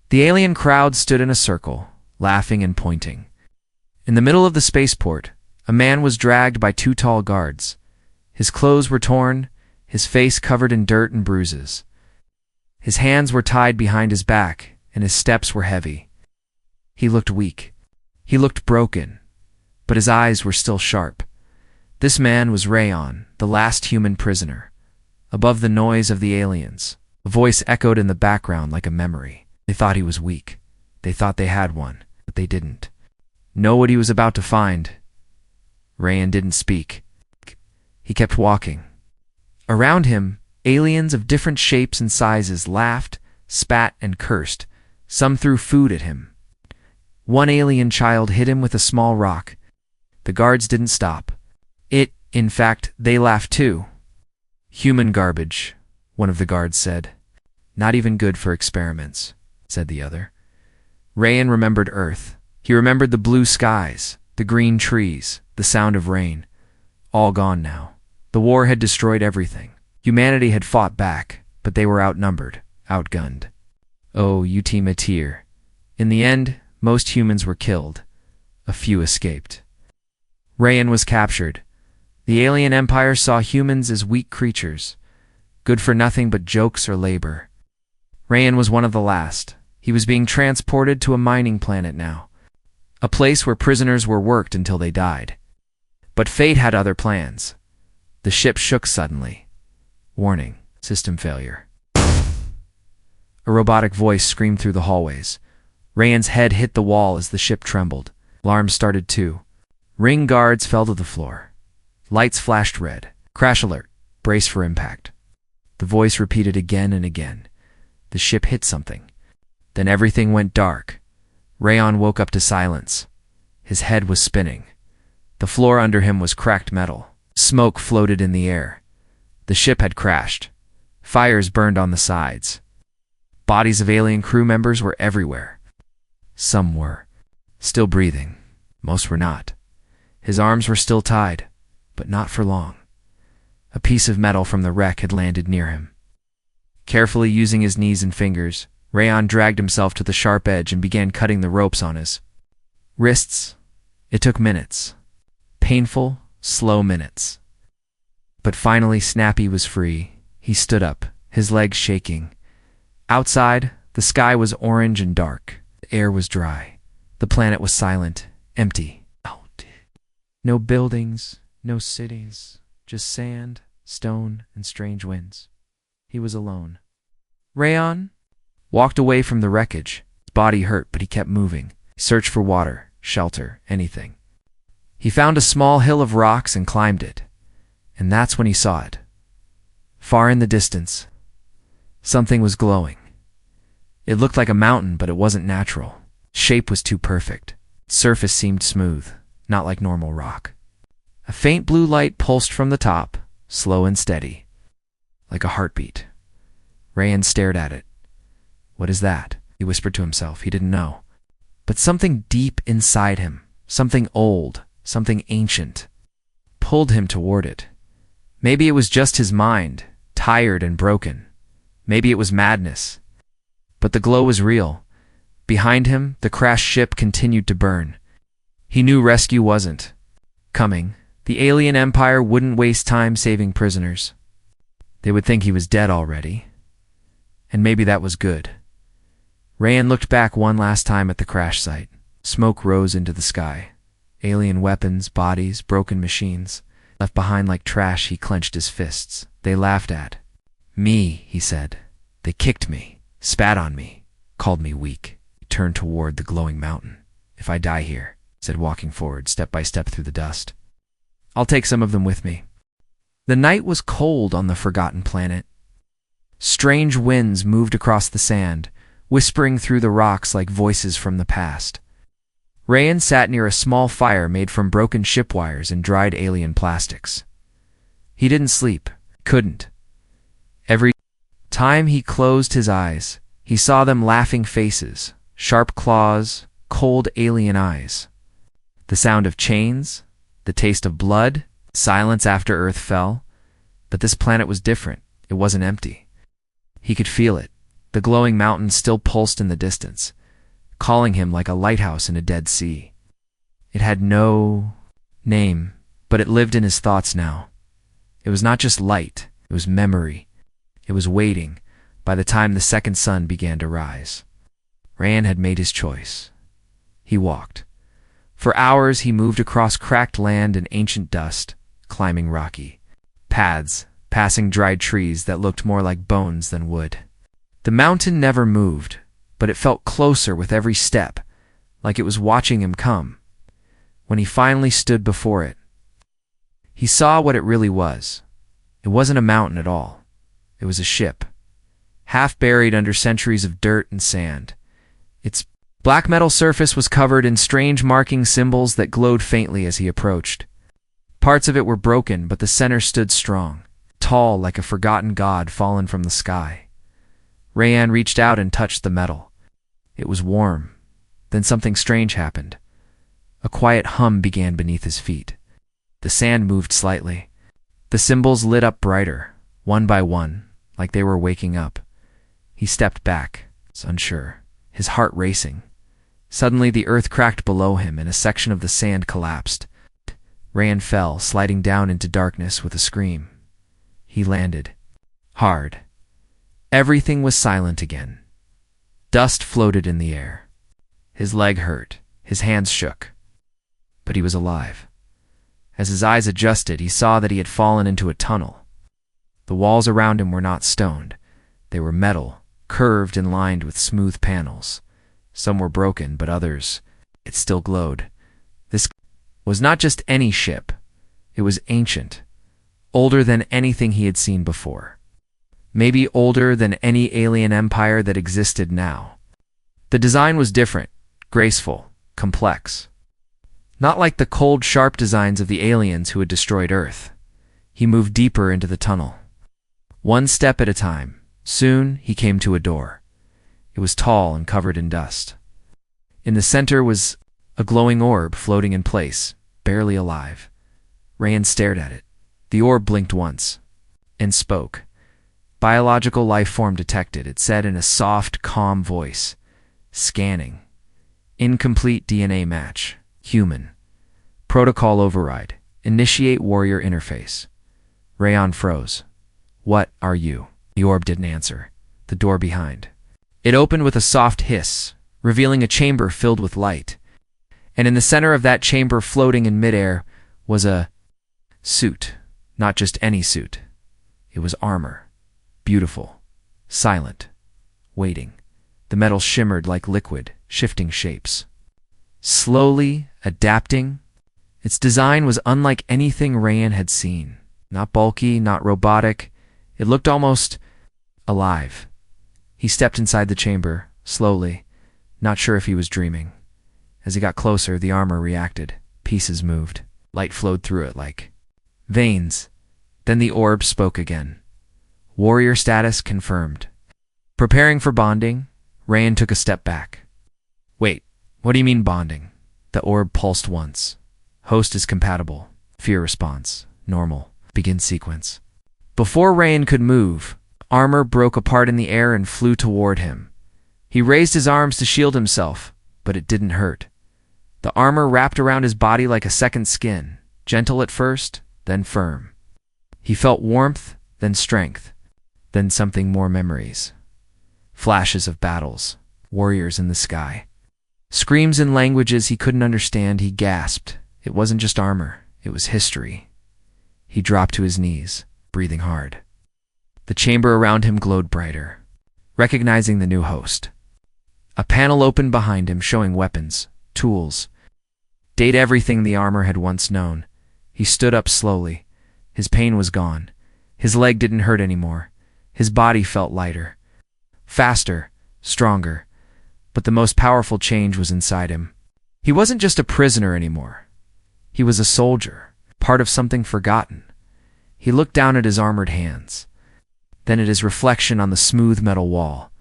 The alien crowd stood in a circle, laughing and pointing. In the middle of the spaceport, a man was dragged by two tall guards. His clothes were torn, his face covered in dirt and bruises. His hands were tied behind his back, and his steps were heavy. He looked weak. He looked broken, but his eyes were still sharp. This man was Rayon, the last human prisoner. Above the noise of the aliens, a voice echoed in the background like a memory. They thought he was weak. They thought they had one, but they didn't. Know what he was about to find. Rayon didn't speak. He kept walking. Around him, aliens of different shapes and sizes laughed, spat, and cursed. Some threw food at him. One alien child hit him with a small rock. The guards didn't stop. In fact, they laughed too. Human garbage, one of the guards said. Not even good for experiments, said the other. Rayon remembered Earth. He remembered the blue skies, the green trees, the sound of rain. All gone now. The war had destroyed everything. Humanity had fought back, but they were outnumbered, outgunned. Oh, Utimatir. In the end, most humans were killed. A few escaped. Rayon was captured. The alien empire saw humans as weak creatures, good for nothing but jokes or labor. Rayon was one of the last. He was being transported to a mining planet now, a place where prisoners were worked until they died. But fate had other plans. The ship shook suddenly. Warning, system failure. A robotic voice screamed through the hallways. Rayon's head hit the wall as the ship trembled. Alarms started too. Ring guards fell to the floor. Lights flashed red. Crash alert. Brace for impact. The voice repeated again and again. The ship hit something. Then everything went dark. Rayon woke up to silence. His head was spinning. The floor under him was cracked metal. Smoke floated in the air. The ship had crashed. Fires burned on the sides. Bodies of alien crew members were everywhere. Some were still breathing. Most were not. His arms were still tied, but not for long. A piece of metal from the wreck had landed near him. Carefully using his knees and fingers, Rayon dragged himself to the sharp edge and began cutting the ropes on his wrists. It took minutes. Painful, slow minutes. But finally Snappy was free. He stood up, his legs shaking. Outside, the sky was orange and dark. The air was dry. The planet was silent, empty. No buildings, no cities, just sand, stone, and strange winds. He was alone. Rayon walked away from the wreckage. His body hurt, but he kept moving. He searched for water, shelter, anything. He found a small hill of rocks and climbed it. And that's when he saw it. Far in the distance, something was glowing. It looked like a mountain, but it wasn't natural. Shape was too perfect. Surface seemed smooth, not like normal rock. A faint blue light pulsed from the top, slow and steady, like a heartbeat. Rayon stared at it. What is that? He whispered to himself. He didn't know. But something deep inside him, something old, something ancient, pulled him toward it. Maybe it was just his mind, tired and broken. Maybe it was madness. But the glow was real. Behind him, the crashed ship continued to burn. He knew rescue wasn't coming. The alien empire wouldn't waste time saving prisoners. They would think he was dead already. And maybe that was good. Rayon looked back one last time at the crash site. Smoke rose into the sky. Alien weapons, bodies, broken machines. Left behind like trash, he clenched his fists. They laughed at me, he said. They kicked me, spat on me, called me weak. He turned toward the glowing mountain. If I die here, said, walking forward, step by step through the dust, I'll take some of them with me. The night was cold on the forgotten planet. Strange winds moved across the sand, whispering through the rocks like voices from the past. Rayon sat near a small fire made from broken ship wires and dried alien plastics. He didn't sleep, couldn't. Every time he closed his eyes, he saw them laughing faces, sharp claws, cold alien eyes. The sound of chains, the taste of blood, silence after Earth fell. But this planet was different. It wasn't empty. He could feel it. The glowing mountain still pulsed in the distance, calling him like a lighthouse in a dead sea. It had no name, but it lived in his thoughts now. It was not just light, it was memory. It was waiting by the time the second sun began to rise. Rayan had made his choice. He walked. For hours he moved across cracked land and ancient dust, climbing rocky paths, passing dried trees that looked more like bones than wood. The mountain never moved, but it felt closer with every step, like it was watching him come. When he finally stood before it, he saw what it really was. It wasn't a mountain at all. It was a ship, half buried under centuries of dirt and sand. Its black metal surface was covered in strange marking symbols that glowed faintly as he approached. Parts of it were broken, but the center stood strong, tall like a forgotten god fallen from the sky. Rayan reached out and touched the metal. It was warm. Then something strange happened. A quiet hum began beneath his feet. The sand moved slightly. The symbols lit up brighter, one by one, like they were waking up. He stepped back, unsure, his heart racing. Suddenly the earth cracked below him and a section of the sand collapsed. Rayan fell, sliding down into darkness with a scream. He landed. Hard. Everything was silent again. Dust floated in the air. His leg hurt. His hands shook. But he was alive. As his eyes adjusted, he saw that he had fallen into a tunnel. The walls around him were not stoned. They were metal, curved and lined with smooth panels. Some were broken, but others, it still glowed. This was not just any ship. It was ancient, older than anything he had seen before. Maybe older than any alien empire that existed now. The design was different, graceful, complex. Not like the cold, sharp designs of the aliens who had destroyed Earth. He moved deeper into the tunnel. One step at a time. Soon he came to a door. It was tall and covered in dust. In the center was a glowing orb floating in place, barely alive. Rayan stared at it. The orb blinked once and spoke. Biological life form detected, it said in a soft, calm voice. Scanning. Incomplete DNA match. Human. Protocol override. Initiate warrior interface. Rayan froze. What are you? The orb didn't answer. The door behind. It opened with a soft hiss, revealing a chamber filled with light. And in the center of that chamber, floating in midair, was a suit. Not just any suit. It was armor. Beautiful. Silent. Waiting. The metal shimmered like liquid, shifting shapes. Slowly, adapting. Its design was unlike anything Rayan had seen. Not bulky, not robotic. It looked almost alive. He stepped inside the chamber, slowly, not sure if he was dreaming. As he got closer, the armor reacted. Pieces moved. Light flowed through it like veins. Then the orb spoke again. Warrior status confirmed. Preparing for bonding, Rayan took a step back. Wait, what do you mean bonding? The orb pulsed once. Host is compatible. Fear response. Normal. Begin sequence. Before Rayan could move, armor broke apart in the air and flew toward him. He raised his arms to shield himself, but it didn't hurt. The armor wrapped around his body like a second skin, gentle at first, then firm. He felt warmth, then strength, then something more: memories. Flashes of battles, warriors in the sky. Screams in languages he couldn't understand. He gasped. It wasn't just armor, it was history. He dropped to his knees, breathing hard. The chamber around him glowed brighter. Recognizing the new host. A panel opened behind him, showing weapons, tools. Date everything the armor had once known. He stood up slowly. His pain was gone. His leg didn't hurt anymore. His body felt lighter. Faster, stronger. But the most powerful change was inside him. He wasn't just a prisoner anymore. He was a soldier, part of something forgotten. He looked down at his armored hands, then at his reflection on the smooth metal wall.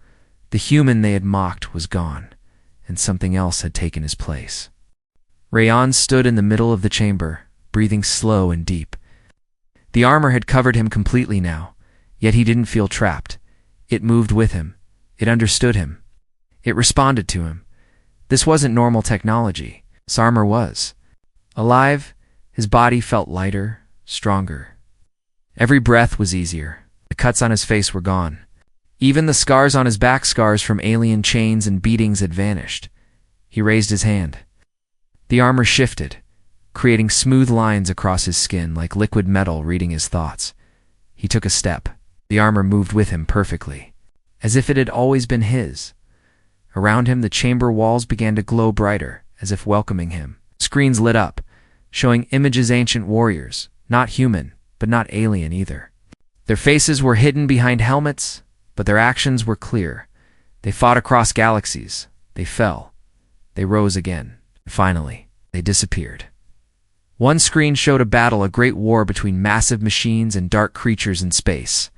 The human they had mocked was gone, and something else had taken his place. Rayan stood in the middle of the chamber, breathing slow and deep. The armor had covered him completely now, yet he didn't feel trapped. It moved with him. It understood him. It responded to him. This wasn't normal technology. His armor was. Alive, his body felt lighter, stronger. Every breath was easier. The cuts on his face were gone. Even the scars on his back, scars from alien chains and beatings, had vanished. He raised his hand. The armor shifted, creating smooth lines across his skin like liquid metal reading his thoughts. He took a step. The armor moved with him perfectly, as if it had always been his. Around him, the chamber walls began to glow brighter, as if welcoming him. Screens lit up, showing images of ancient warriors, not human, but not alien either. Their faces were hidden behind helmets, but their actions were clear. They fought across galaxies. They fell. They rose again. Finally, they disappeared. One screen showed a battle, a great war between massive machines and dark creatures in space.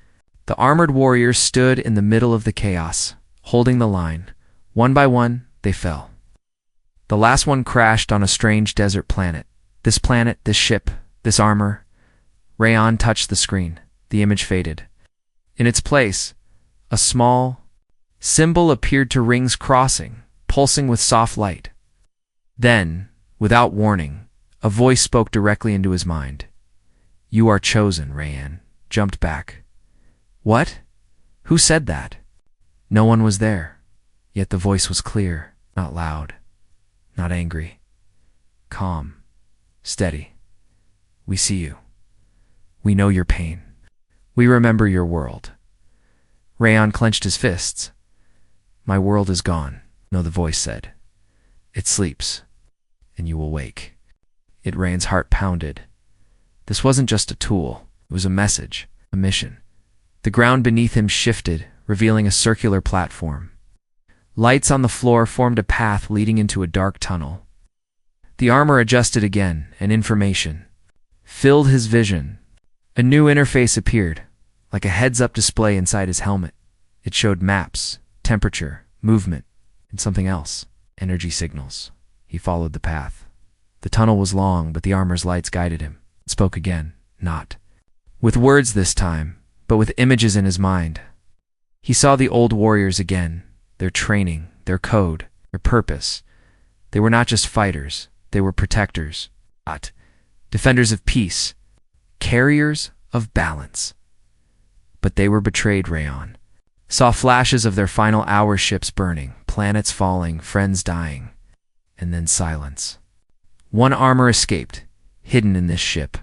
The armored warriors stood in the middle of the chaos, holding the line. One by one, they fell. The last one crashed on a strange desert planet. This planet, this ship, this armor. Rayon touched the screen. The image faded. In its place, a small symbol appeared to rings crossing, pulsing with soft light. Then, without warning, a voice spoke directly into his mind. "You are chosen," Rayan jumped back. "What? Who said that?" No one was there, yet the voice was clear, not loud, not angry. Calm, steady. "We see you. We know your pain. We remember your world." Rayon clenched his fists. "My world is gone," no, the voice said. "It sleeps, and you will wake." Rayon's heart pounded. This wasn't just a tool. It was a message, a mission. The ground beneath him shifted, revealing a circular platform. Lights on the floor formed a path leading into a dark tunnel. The armor adjusted again, and information filled his vision. A new interface appeared, like a heads-up display inside his helmet. It showed maps, temperature, movement, and something else, energy signals. He followed the path. The tunnel was long, but the armor's lights guided him. It spoke again, not with words this time, but with images in his mind. He saw the old warriors again, their training, their code, their purpose. They were not just fighters, they were protectors, not defenders of peace, carriers of balance. But they were betrayed, Rayon. Saw flashes of their final hour, ships burning, planets falling, friends dying, and then silence. One armor escaped, hidden in this ship,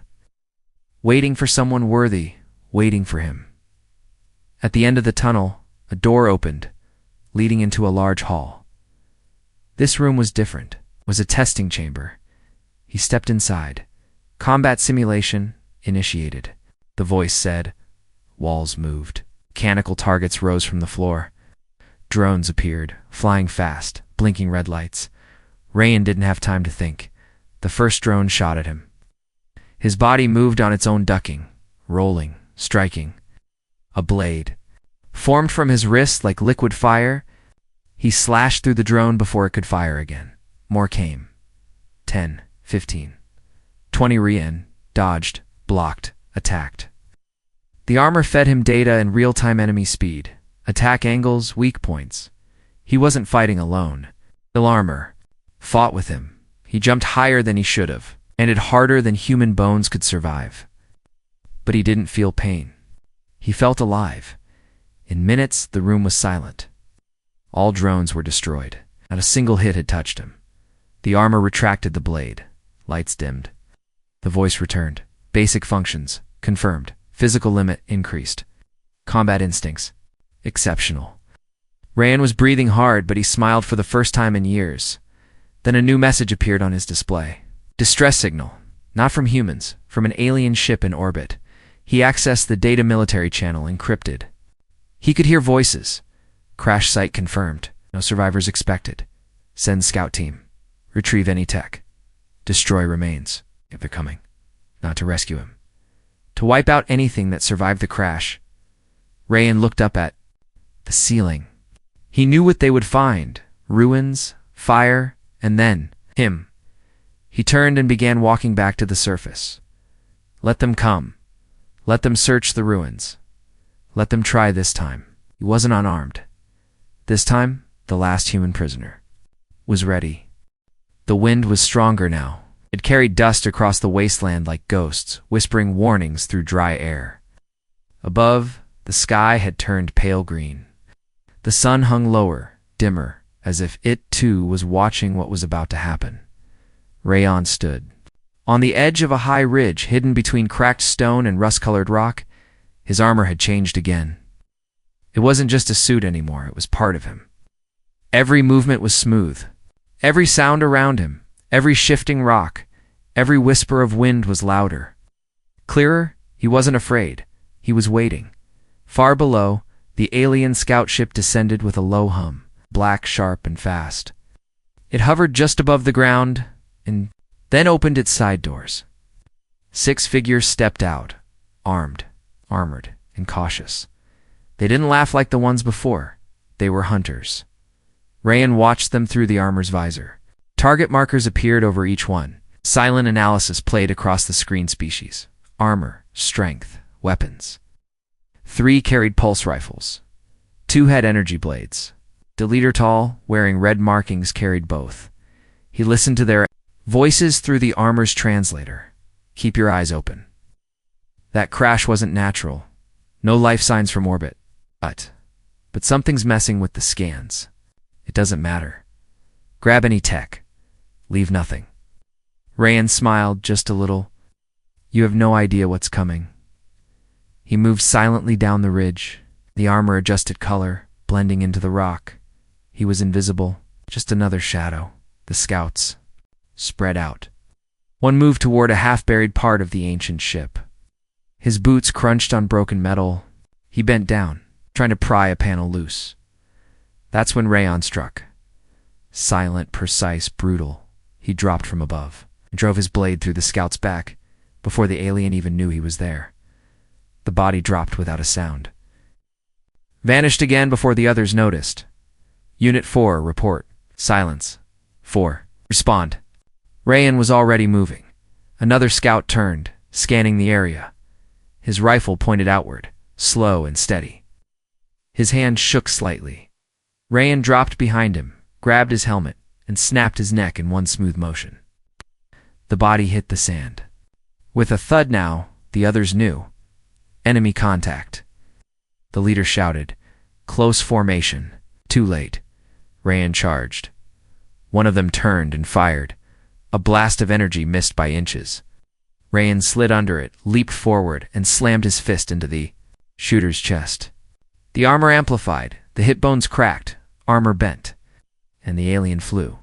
waiting for someone worthy, waiting for him. At the end of the tunnel, a door opened, leading into a large hall. This room was different. It was a testing chamber. He stepped inside. Combat simulation initiated. The voice said. Walls moved. Mechanical targets rose from the floor. Drones appeared, flying fast, blinking red lights. Rayan didn't have time to think. The first drone shot at him. His body moved on its own, ducking, rolling, striking. A blade formed from his wrist like liquid fire. He slashed through the drone before it could fire again. More came. 10, 15, 20 Rayan dodged, blocked, attacked. The armor fed him data and real-time enemy speed, attack angles, weak points. He wasn't fighting alone. The armor fought with him. He jumped higher than he should have, and it harder than human bones could survive. But he didn't feel pain. He felt alive. In minutes, the room was silent. All drones were destroyed. Not a single hit had touched him. The armor retracted the blade. Lights dimmed. The voice returned. Basic functions confirmed. Physical limit increased. Combat instincts exceptional. Rayan was breathing hard, but he smiled for the first time in years. Then a new message appeared on his display. Distress signal. Not from humans, from an alien ship in orbit. He accessed the data military channel, encrypted. He could hear voices. Crash site confirmed. No survivors expected. Send scout team. Retrieve any tech. Destroy remains, if they're coming. Not to rescue him. To wipe out anything that survived the crash. Rayan looked up at the ceiling. He knew what they would find. Ruins, fire, and then him. He turned and began walking back to the surface. Let them come. Let them search the ruins. Let them try this time. He wasn't unarmed. This time, the last human prisoner was ready. The wind was stronger now. It carried dust across the wasteland like ghosts, whispering warnings through dry air. Above, the sky had turned pale green. The sun hung lower, dimmer, as if it, too, was watching what was about to happen. Rayon stood. On the edge of a high ridge hidden between cracked stone and rust-colored rock, his armor had changed again. It wasn't just a suit anymore, it was part of him. Every movement was smooth. Every sound around him, every shifting rock, every whisper of wind was louder. Clearer, he wasn't afraid. He was waiting. Far below, the alien scout ship descended with a low hum, black, sharp, and fast. It hovered just above the ground and then opened its side doors. 6 figures stepped out, armed, armored, and cautious. They didn't laugh like the ones before. They were hunters. Rayan watched them through the armor's visor. Target markers appeared over each one. Silent analysis played across the screen species. Armor, strength, weapons. 3 carried pulse rifles. 2 had energy blades. The leader, tall, wearing red markings, carried both. He listened to their voices through the armor's translator. Keep your eyes open. That crash wasn't natural. No life signs from orbit. But something's messing with the scans. It doesn't matter. Grab any tech. Leave nothing. Rayan smiled just a little. You have no idea what's coming. He moved silently down the ridge. The armor adjusted color, blending into the rock. He was invisible, just another shadow. The scouts spread out. One moved toward a half-buried part of the ancient ship. His boots crunched on broken metal. He bent down, trying to pry a panel loose. That's when Rayon struck. Silent, precise, brutal. He dropped from above and drove his blade through the scout's back before the alien even knew he was there. The body dropped without a sound. Vanished again before the others noticed. Unit 4, report. Silence. 4. Respond. Rayan was already moving. Another scout turned, scanning the area. His rifle pointed outward, slow and steady. His hand shook slightly. Rayan dropped behind him, grabbed his helmet, and snapped his neck in one smooth motion. The body hit the sand. With a thud now, the others knew. Enemy contact. The leader shouted. Close formation. Too late. Rayan charged. One of them turned and fired. A blast of energy missed by inches. Rayan slid under it, leaped forward, and slammed his fist into the shooter's chest. The armor amplified, the hip bones cracked, armor bent, and the alien flew.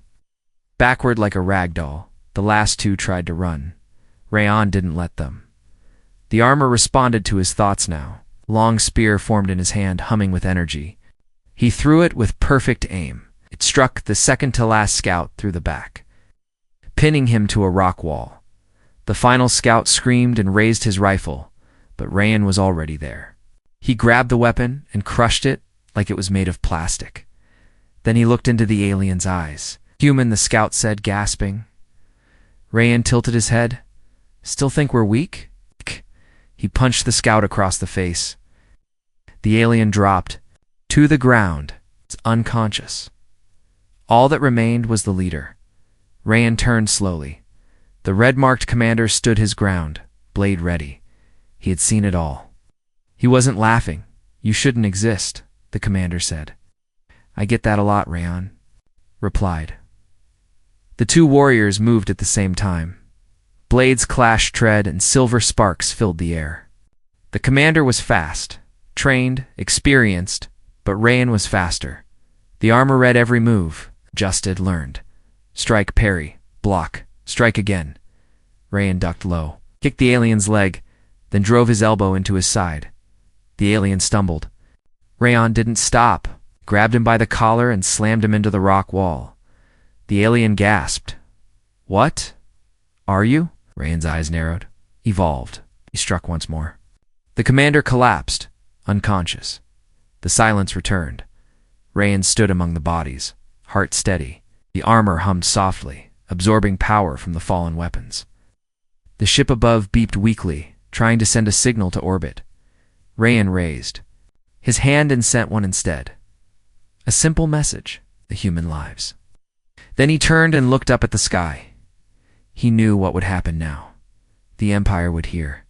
Backward like a rag doll, the last 2 tried to run. Rayan didn't let them. The armor responded to his thoughts now. Long spear formed in his hand, humming with energy. He threw it with perfect aim. It struck the second-to-last scout through the back, pinning him to a rock wall. The final scout screamed and raised his rifle, but Rayan was already there. He grabbed the weapon and crushed it like it was made of plastic. Then he looked into the alien's eyes. Human, the scout said, gasping. Rayan tilted his head. Still think we're weak? He punched the scout across the face. The alien dropped to the ground, unconscious. All that remained was the leader. Rayan turned slowly. The red-marked commander stood his ground, blade ready. He had seen it all. He wasn't laughing. You shouldn't exist, the commander said. I get that a lot, Rayan replied. The 2 warriors moved at the same time. Blades clashed, tread, and silver sparks filled the air. The commander was fast, trained, experienced, but Rayan was faster. The armor read every move, adjusted, learned. Strike, parry, block, strike again. Rayan ducked low, kicked the alien's leg, then drove his elbow into his side. The alien stumbled. Rayan didn't stop, grabbed him by the collar and slammed him into the rock wall. The alien gasped. What? Are you? Rayan's eyes narrowed. Evolved. He struck once more. The commander collapsed, unconscious. The silence returned. Rayan stood among the bodies, heart steady. The armor hummed softly, absorbing power from the fallen weapons. The ship above beeped weakly, trying to send a signal to orbit. Rayan raised his hand and sent one instead. A simple message: the human lives. Then he turned and looked up at the sky. He knew what would happen now. The Empire would hear.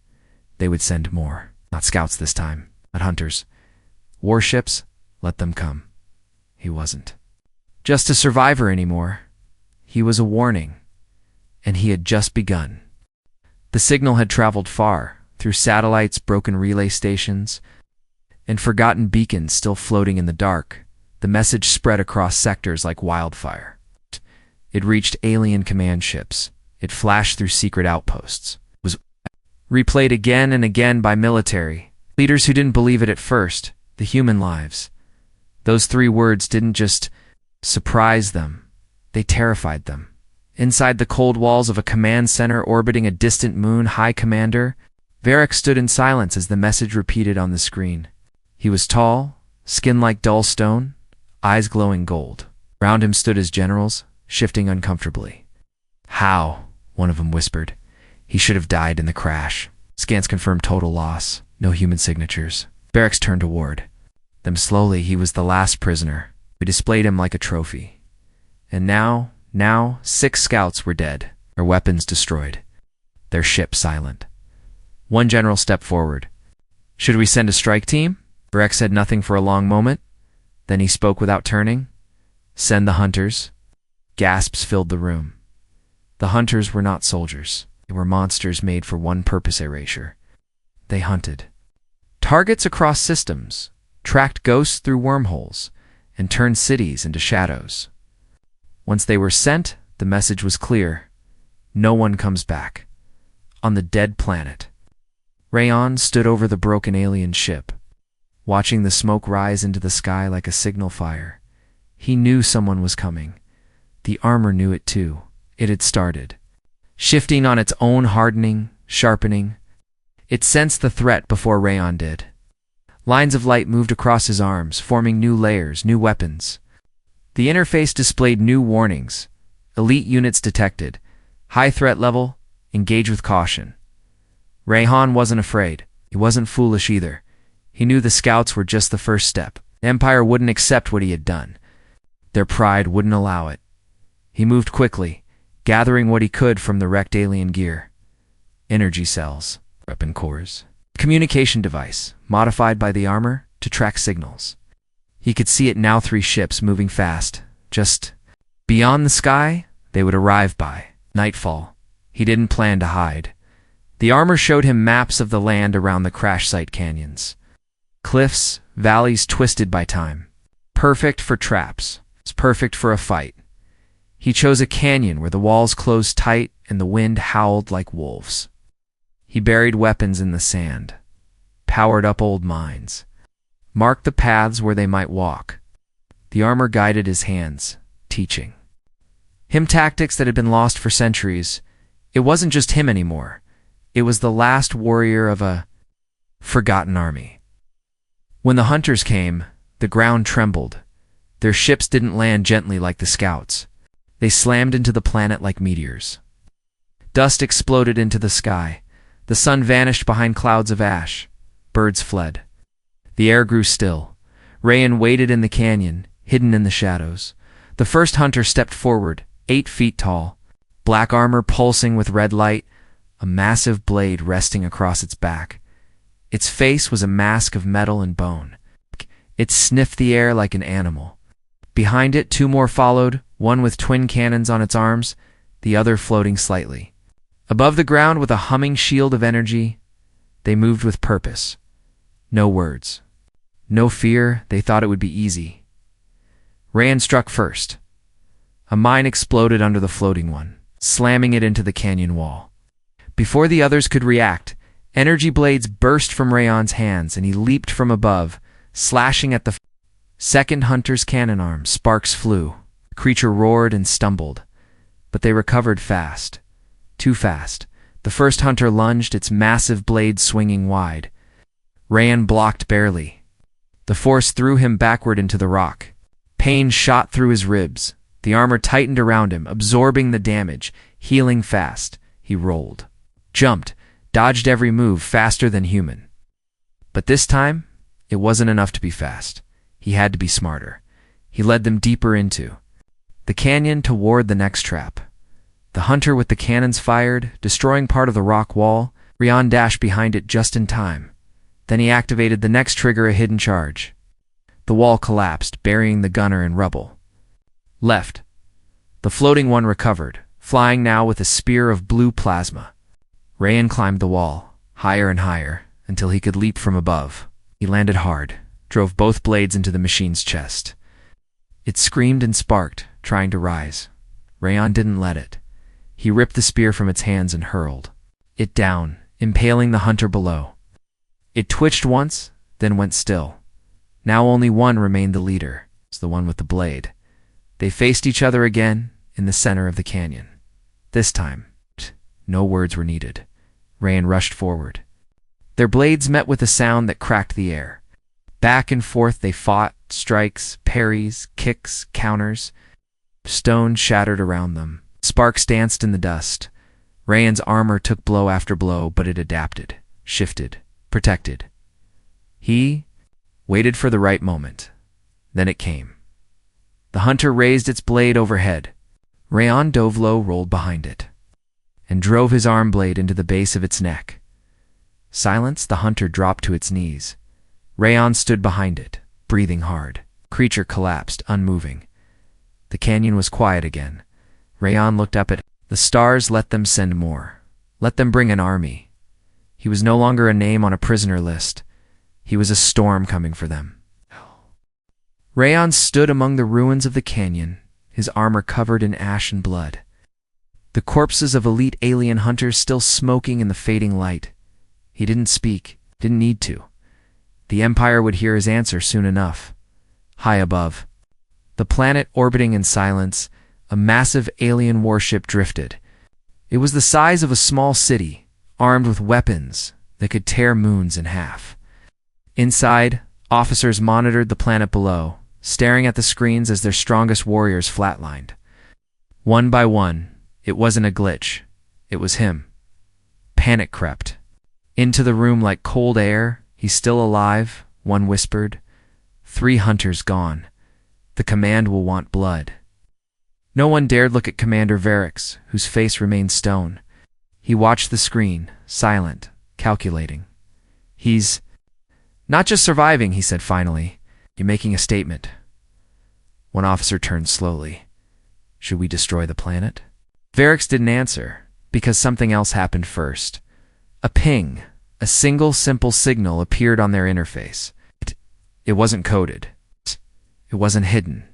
They would send more. Not scouts this time, not hunters. Warships, let them come. He wasn't just a survivor anymore. He was a warning, and he had just begun. The signal had traveled far, through satellites, broken relay stations, and forgotten beacons still floating in the dark. The message spread across sectors like wildfire. It reached alien command ships. It flashed through secret outposts. It was replayed again and again by military leaders who didn't believe it at first. The human lives. Those 3 words didn't just surprise them. They terrified them. Inside the cold walls of a command center orbiting a distant moon, High Commander Varric stood in silence as the message repeated on the screen. He was tall, skin like dull stone, eyes glowing gold. Around him stood his generals, shifting uncomfortably. "How?" one of them whispered. "He should have died in the crash." Scans confirmed total loss, no human signatures. Varric turned toward them slowly. He was the last prisoner. We displayed him like a trophy. And now 6 scouts were dead, their weapons destroyed, their ship silent. One general stepped forward. "Should we send a strike team?" Varric said nothing for a long moment. Then he spoke without turning. "Send the hunters." Gasps filled the room. The hunters were not soldiers. They were monsters made for one purpose: erasure. They hunted targets across systems, tracked ghosts through wormholes, and turned cities into shadows. Once they were sent, the message was clear: no one comes back. On the dead planet. Rayon stood over the broken alien ship, watching the smoke rise into the sky like a signal fire. He knew someone was coming. The armor knew it too. It had started, shifting on its own, hardening, sharpening. It sensed the threat before Rayon did. Lines of light moved across his arms, forming new layers, new weapons. The interface displayed new warnings. Elite units detected. High threat level, engage with caution. Rayon wasn't afraid. He wasn't foolish either. He knew the scouts were just the first step. The Empire wouldn't accept what he had done. Their pride wouldn't allow it. He moved quickly, gathering what he could from the wrecked alien gear. Energy cells, weapon cores, communication device, modified by the armor to track signals. He could see it now: 3 ships moving fast. Just beyond the sky, they would arrive by nightfall. He didn't plan to hide. The armor showed him maps of the land around the crash site: canyons, cliffs, valleys twisted by time. Perfect for traps. It's perfect for a fight. He chose a canyon where the walls closed tight and the wind howled like wolves. He buried weapons in the sand, powered up old mines, marked the paths where they might walk. The armor guided his hands, teaching him tactics that had been lost for centuries. It wasn't just him anymore. It was the last warrior of a forgotten army. When the hunters came, the ground trembled. Their ships didn't land gently like the scouts. They slammed into the planet like meteors. Dust exploded into the sky. The sun vanished behind clouds of ash. Birds fled. The air grew still. Rayon waited in the canyon, hidden in the shadows. The first hunter stepped forward, 8 feet tall, black armor pulsing with red light, a massive blade resting across its back. Its face was a mask of metal and bone. It sniffed the air like an animal. Behind it, 2 more followed, one with twin cannons on its arms, the other floating slightly above the ground with a humming shield of energy. They moved with purpose. No words. No fear. They thought it would be easy. Rayon struck first. A mine exploded under the floating one, slamming it into the canyon wall. Before the others could react, energy blades burst from Rayon's hands, and he leaped from above, slashing at the second hunter's cannon arm. Sparks flew. The creature roared and stumbled, but they recovered fast. Too fast. The first hunter lunged, its massive blade swinging wide. Rayon blocked barely. The force threw him backward into the rock. Pain shot through his ribs. The armor tightened around him, absorbing the damage, healing fast. He rolled, jumped, dodged every move faster than human. But this time, it wasn't enough to be fast. He had to be smarter. He led them deeper into the canyon toward the next trap. The hunter with the cannons fired, destroying part of the rock wall. Rayan dashed behind it just in time. Then he activated the next trigger, a hidden charge. The wall collapsed, burying the gunner in rubble. Left. The floating one recovered, flying now with a spear of blue plasma. Rayan climbed the wall, higher and higher, until he could leap from above. He landed hard, drove both blades into the machine's chest. It screamed and sparked, trying to rise. Rayan didn't let it. He ripped the spear from its hands and hurled it down, impaling the hunter below. It twitched once, then went still. Now only one remained, the leader, the one with the blade. They faced each other again in the center of the canyon. This time, no words were needed. Rayan rushed forward. Their blades met with a sound that cracked the air. Back and forth they fought, strikes, parries, kicks, counters. Stone shattered around them. Sparks danced in the dust. Rayan's armor took blow after blow, but it adapted, shifted, protected. He waited for the right moment. Then it came. The hunter raised its blade overhead. Rayan dove low, rolled behind it, and drove his arm blade into the base of its neck. Silenced, the hunter dropped to its knees. Rayan stood behind it, breathing hard. Creature collapsed, unmoving. The canyon was quiet again. Rayan looked up at the stars. Let them send more. Let them bring an army. He was no longer a name on a prisoner list. He was a storm coming for them. Rayan stood among the ruins of the canyon, his armor covered in ash and blood. The corpses of elite alien hunters still smoking in the fading light. He didn't speak, didn't need to. The Empire would hear his answer soon enough. High above, the planet orbiting in silence, a massive alien warship drifted. It was the size of a small city, armed with weapons that could tear moons in half. Inside, officers monitored the planet below, staring at the screens as their strongest warriors flatlined. One by one, it wasn't a glitch. It was him. Panic crept into the room like cold air. He's still alive, one whispered. 3 hunters gone. The command will want blood. No one dared look at Commander Varix, whose face remained stone. He watched the screen, silent, calculating. He's not just surviving, he said finally. You're making a statement. One officer turned slowly. Should we destroy the planet? Varix didn't answer, because something else happened first. A ping, a single simple signal appeared on their interface. It wasn't coded. It wasn't hidden.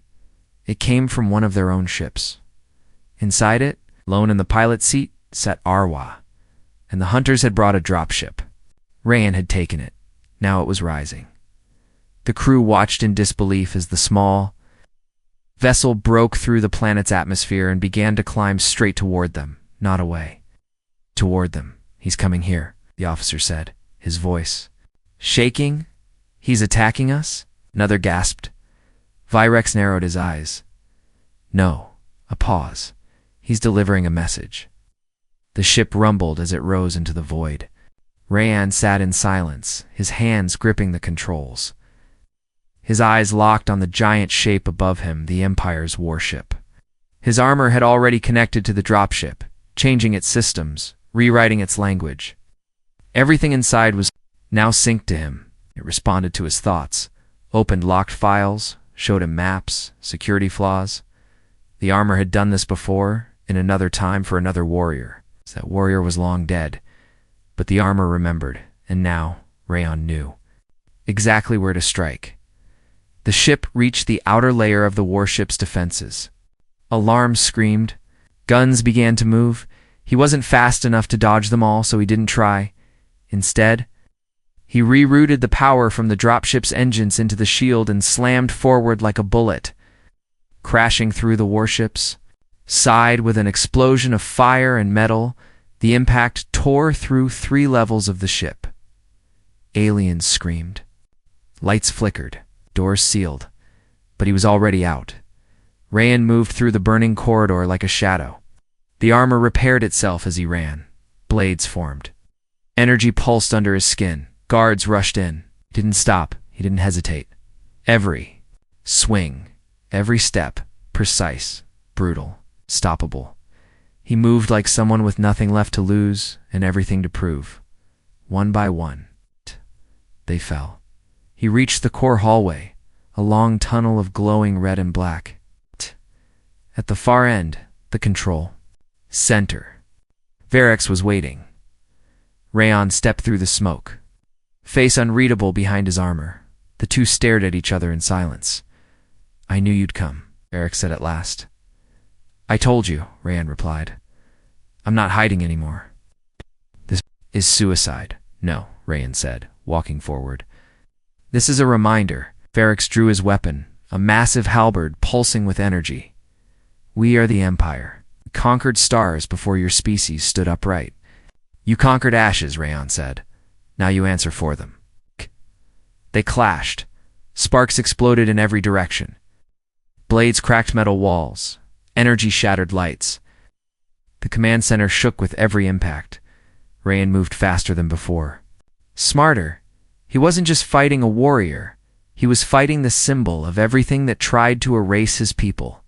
It came from one of their own ships. Inside it, lone in the pilot seat, sat Arwa, and the hunters had brought a dropship. Rayan had taken it. Now it was rising. The crew watched in disbelief as the small vessel broke through the planet's atmosphere and began to climb straight toward them, not away. Toward them. He's coming here, the officer said, his voice shaking. He's attacking us? Another gasped. Virex narrowed his eyes. No. A pause. He's delivering a message. The ship rumbled as it rose into the void. Rayan sat in silence, his hands gripping the controls. His eyes locked on the giant shape above him, the Empire's warship. His armor had already connected to the dropship, changing its systems, rewriting its language. Everything inside was now synced to him. It responded to his thoughts, opened locked files, showed him maps, security flaws. The armor had done this before, in another time for another warrior. That warrior was long dead. But the armor remembered, and now Rayan knew exactly where to strike. The ship reached the outer layer of the warship's defenses. Alarms screamed. Guns began to move. He wasn't fast enough to dodge them all, so he didn't try. Instead, he rerouted the power from the dropship's engines into the shield and slammed forward like a bullet. Crashing through the warships, sighed with an explosion of fire and metal, the impact tore through 3 levels of the ship. Aliens screamed. Lights flickered, doors sealed, but he was already out. Rayan moved through the burning corridor like a shadow. The armor repaired itself as he ran. Blades formed. Energy pulsed under his skin. Guards rushed in. He didn't stop. He didn't hesitate. Every swing, Every step, precise, brutal, stoppable. He moved like someone with nothing left to lose and everything to prove. One by one, they fell. He reached the core hallway, a long tunnel of glowing red and black. At the far end, the control center. Varix was waiting. Rayon stepped through the smoke, face unreadable behind his armor. The two stared at each other in silence. "I knew you'd come," Varix said at last. "I told you," Rayon replied. "I'm not hiding anymore." "This is suicide." "No," Rayon said, walking forward. "This is a reminder." Varix drew his weapon, a massive halberd pulsing with energy. "We are the Empire. We conquered stars before your species stood upright. You conquered ashes," Rayon said. "Now you answer for them." They clashed. Sparks exploded in every direction. Blades cracked metal walls. Energy shattered lights. The command center shook with every impact. Rayon moved faster than before. Smarter. He wasn't just fighting a warrior. He was fighting the symbol of everything that tried to erase his people.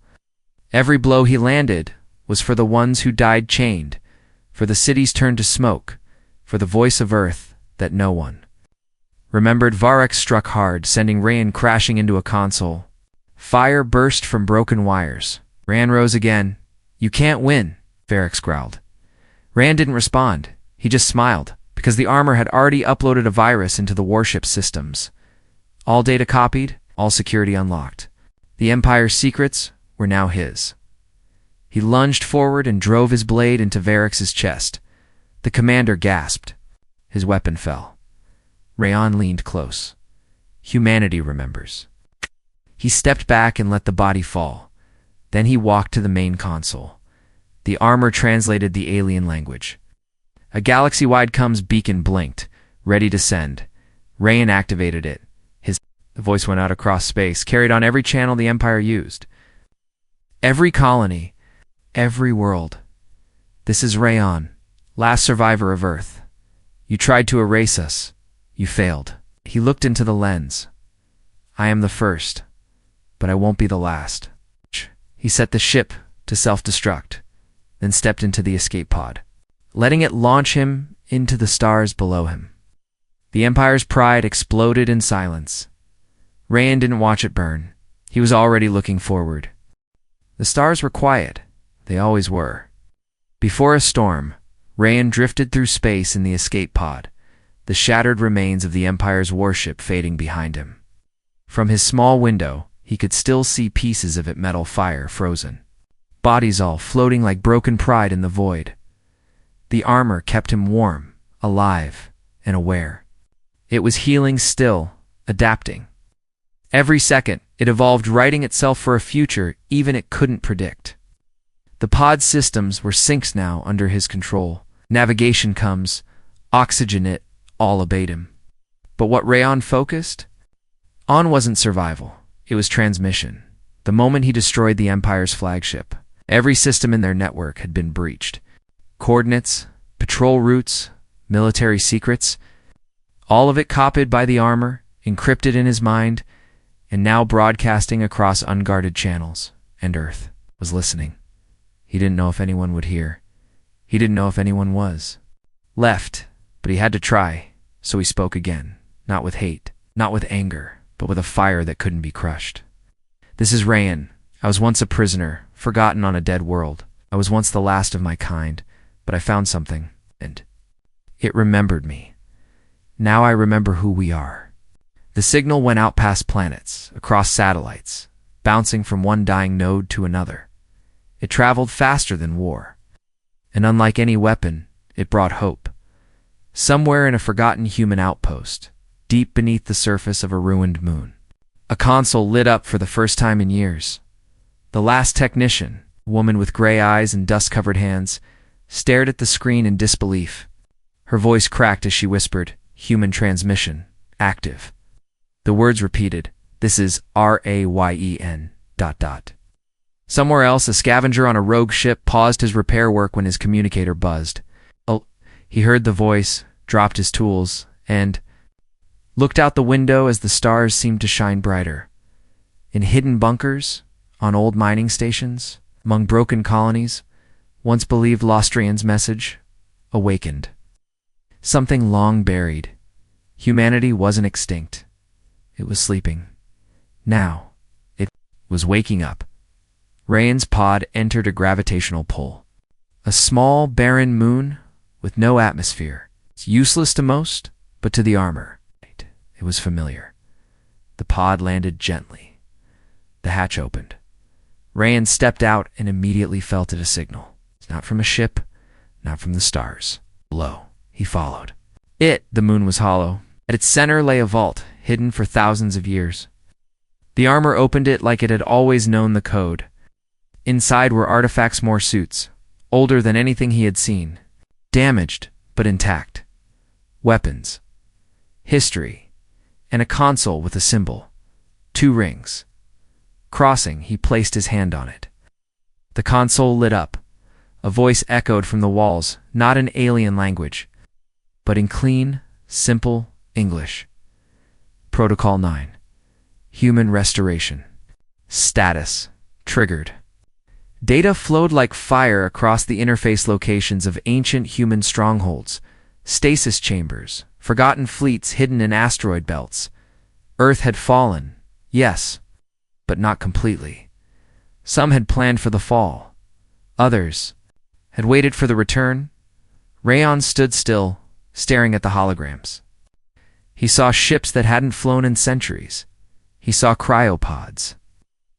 Every blow he landed was for the ones who died chained, for the cities turned to smoke, for the voice of Earth that no one remembered. Varix struck hard, sending Rayon crashing into a console. Fire burst from broken wires. Rayon rose again. "You can't win," Varix growled. Rayon didn't respond. He just smiled, because the armor had already uploaded a virus into the warship systems. All data copied, all security unlocked. The Empire's secrets were now his. He lunged forward and drove his blade into Varix's chest. The commander gasped. His weapon fell. Rayon leaned close. Humanity remembers. He stepped back and let the body fall. Then he walked to the main console. The armor translated the alien language. A galaxy-wide comms beacon blinked, ready to send. Rayon activated it. The voice went out across space, carried on every channel the Empire used. "Every colony, every world. This is Rayon, last survivor of Earth. You tried to erase us. You failed." He looked into the lens. "I am the first, but I won't be the last." He set the ship to self-destruct, then stepped into the escape pod, letting it launch him into the stars below him. The Empire's pride exploded in silence. Rayon didn't watch it burn. He was already looking forward. The stars were quiet. They always were. Before a storm, Rayon drifted through space in the escape pod, the shattered remains of the Empire's warship fading behind him. From his small window, he could still see pieces of it metal fire frozen. Bodies all floating like broken pride in the void. The armor kept him warm, alive, and aware. It was healing still, adapting. Every second, it evolved, writing itself for a future even it couldn't predict. The pod systems were sinks now under his control. Navigation comes, oxygen it, all obeyed him. But what Rayon focused on wasn't survival. It was transmission. The moment he destroyed the Empire's flagship, every system in their network had been breached. Coordinates, patrol routes, military secrets, all of it copied by the armor, encrypted in his mind, and now broadcasting across unguarded channels. And Earth was listening. He didn't know if anyone would hear. He didn't know if anyone was. Left, but he had to try, so he spoke again, not with hate, not with anger, but with a fire that couldn't be crushed. "This is Rayon. I was once a prisoner, forgotten on a dead world. I was once the last of my kind, but I found something, and it remembered me. Now I remember who we are." The signal went out past planets, across satellites, bouncing from one dying node to another. It traveled faster than war. And unlike any weapon, it brought hope. Somewhere in a forgotten human outpost, deep beneath the surface of a ruined moon, a console lit up for the first time in years. The last technician, a woman with gray eyes and dust-covered hands, stared at the screen in disbelief. Her voice cracked as she whispered, "Human transmission, active." The words repeated, "This is RAYEN... ... Somewhere else, a scavenger on a rogue ship paused his repair work when his communicator buzzed. He heard the voice, dropped his tools, and looked out the window as the stars seemed to shine brighter. In hidden bunkers, on old mining stations, among broken colonies, once believed Lostrian's message, awakened. Something long buried. Humanity wasn't extinct. It was sleeping. Now, it was waking up. Rayan's pod entered a gravitational pull. A small, barren moon with no atmosphere. It's useless to most, but to the armor, it was familiar. The pod landed gently. The hatch opened. Rayan stepped out and immediately felt it a signal. Not from a ship, not from the stars. Below, he followed. The moon was hollow. At its center lay a vault, hidden for thousands of years. The armor opened it like it had always known the code. Inside were artifacts, more suits, older than anything he had seen. Damaged, but intact. Weapons. History. And a console with a symbol. 2 rings. Crossing, he placed his hand on it. The console lit up. A voice echoed from the walls, not in alien language, but in clean, simple English. Protocol 9. Human restoration. Status. Triggered. Data flowed like fire across the interface locations of ancient human strongholds, stasis chambers, forgotten fleets hidden in asteroid belts. Earth had fallen, yes, but not completely. Some had planned for the fall. Others had waited for the return. Rayon stood still, staring at the holograms. He saw ships that hadn't flown in centuries. He saw cryopods,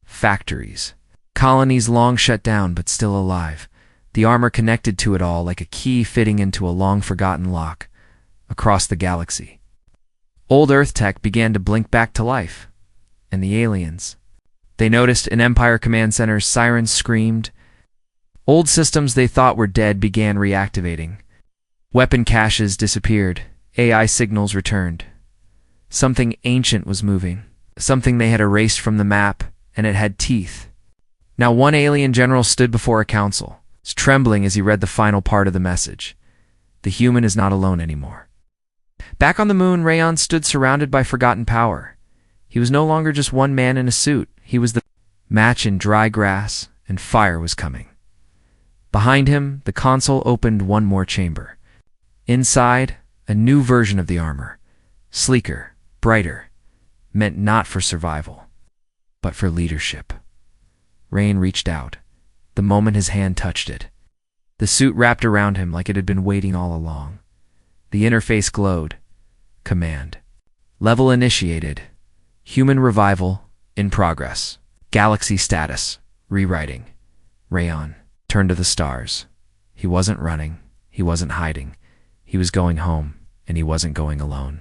factories, colonies long shut down but still alive, the armor connected to it all like a key fitting into a long-forgotten lock across the galaxy. Old Earth tech began to blink back to life. And the aliens. They noticed in Empire Command Center's sirens screamed. Old systems they thought were dead began reactivating. Weapon caches disappeared. AI signals returned. Something ancient was moving. Something they had erased from the map, and it had teeth. Now one alien general stood before a council, trembling as he read the final part of the message. The human is not alone anymore. Back on the moon, Rayon stood surrounded by forgotten power. He was no longer just one man in a suit. He was the match in dry grass, and fire was coming. Behind him, the console opened one more chamber. Inside, a new version of the armor. Sleeker, brighter, meant not for survival, but for leadership. Rain reached out, the moment his hand touched it. The suit wrapped around him like it had been waiting all along. The interface glowed. Command. Level initiated. Human revival in progress. Galaxy status. Rewriting. Rayon turned to the stars. He wasn't running. He wasn't hiding. He was going home, and he wasn't going alone.